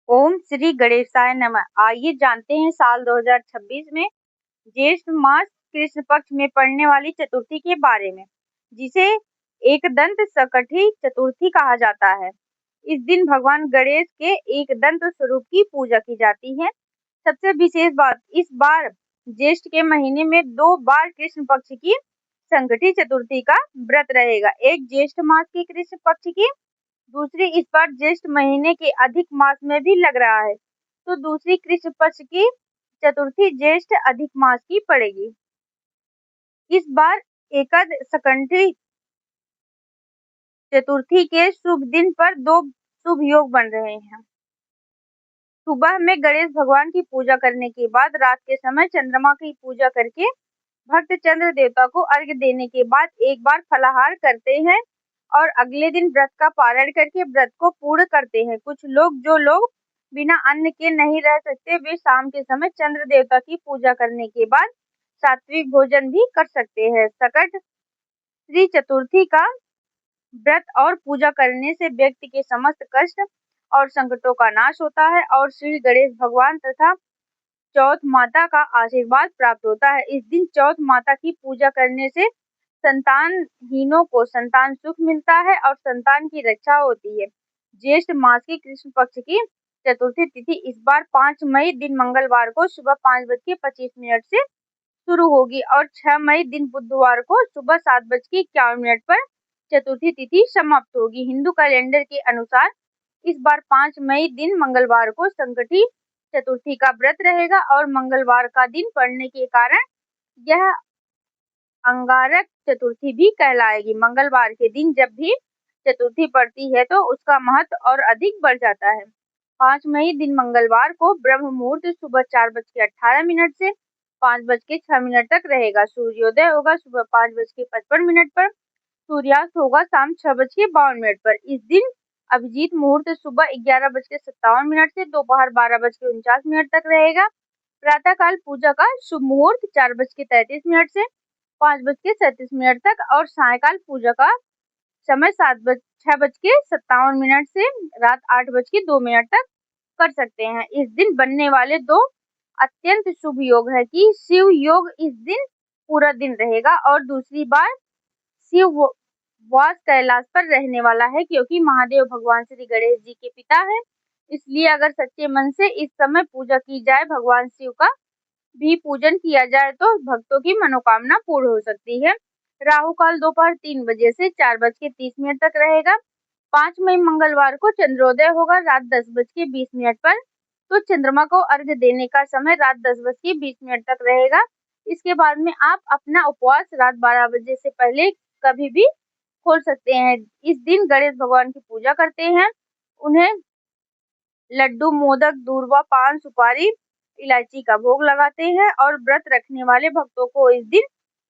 ओम श्री गणेशाय नमः। आइए जानते हैं साल 2026 में ज्येष्ठ मास कृष्ण पक्ष में पड़ने वाली चतुर्थी के बारे में, जिसे एकदंत सकठी चतुर्थी कहा जाता है। इस दिन भगवान गणेश के एकदंत स्वरूप की पूजा की जाती है। सबसे विशेष बात, इस बार ज्येष्ठ के महीने में 2 बार कृष्ण पक्ष की संकटी चतुर्थी का व्रत रहेगा। एक ज्येष्ठ मास की कृष्ण पक्ष की, दूसरी इस बार ज्येष्ठ महीने के अधिक मास में भी लग रहा है, तो दूसरी कृष्ण पक्ष की चतुर्थी ज्येष्ठ अधिक मास की पड़ेगी। इस बार एकद सकंठी चतुर्थी के शुभ दिन पर 2 शुभ योग बन रहे हैं। सुबह में गणेश भगवान की पूजा करने के बाद रात के समय चंद्रमा की पूजा करके भक्त चंद्र देवता को अर्घ्य देने के बाद एक बार फलाहार करते हैं और अगले दिन व्रत का पारण करके व्रत को पूर्ण करते हैं। कुछ लोग, जो लोग बिना अन्न के नहीं रह सकते, वे शाम के समय चंद्र देवता की पूजा करने के बाद सात्विक भोजन भी कर सकते हैं। सकट श्री चतुर्थी का व्रत और पूजा करने से व्यक्ति के समस्त कष्ट और संकटों का नाश होता है और श्री गणेश भगवान तथा चौथ माता का आशीर्वाद प्राप्त होता है। इस दिन चौथ माता की पूजा करने से संतानहीनों को संतान सुख मिलता है और संतान की रक्षा होती है। ज्येष्ठ मास की कृष्ण पक्ष की चतुर्थी तिथि इस बार 5 मई दिन मंगलवार को सुबह 5:25 से शुरू होगी और 6 मई दिन बुधवार को सुबह 7:51 पर चतुर्थी तिथि समाप्त होगी। हिंदू कैलेंडर के अनुसार इस बार 5 मई दिन मंगलवार को संकटी चतुर्थी का व्रत रहेगा और मंगलवार का दिन पड़ने के कारण यह अंगारक चतुर्थी भी कहलाएगी। मंगलवार के दिन जब भी चतुर्थी पड़ती है तो उसका महत्व और अधिक बढ़ जाता है। 5 मई दिन मंगलवार को ब्रह्म मुहूर्त सुबह 4:18 से 5:06 तक रहेगा। सूर्योदय होगा सुबह 5:55 पर, सूर्यास्त होगा शाम 6:52 पर। इस दिन अभिजीत मुहूर्त सुबह 11:57 से दोपहर 12:49 तक रहेगा। प्रातःकाल पूजा का शुभ मुहूर्त 4:33 से 5:37 तक और सायकाल पूजा का समय 6:57 से रात 8:02 तक कर सकते हैं। इस दिन बनने वाले 2 अत्यंत शुभ योग है कि शिव योग इस दिन पूरा दिन रहेगा और दूसरी बार शिव वास कैलाश पर रहने वाला है, क्योंकि महादेव भगवान श्री गणेश जी के पिता है। इसलिए अगर सच्चे मन से इस समय पूजा की जाए, भगवान शिव का भी पूजन किया जाए तो भक्तों की मनोकामना पूर्ण हो सकती है। राहु काल दोपहर 3 बजे से 4:30 तक रहेगा। 5 मई मंगलवार को चंद्रोदय होगा रात 10:20 पर, तो चंद्रमा को अर्घ्य देने का समय रात 10:20 तक रहेगा। इसके बाद में आप अपना उपवास रात 12 बजे से पहले कभी भी खोल सकते हैं। इस दिन गणेश भगवान की पूजा करते हैं, उन्हें लड्डू, मोदक, दूर्वा, पान, सुपारी, इलायची का भोग लगाते हैं और व्रत रखने वाले भक्तों को इस दिन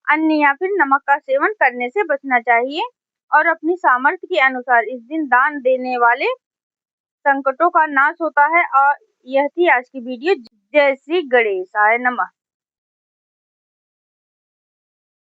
अन्न या फिर नमक का सेवन करने से बचना चाहिए और अपनी सामर्थ्य के अनुसार इस दिन दान देने वाले संकटों का नाश होता है। और यह थी आज की वीडियो। जय श्री गणेशाय नमः।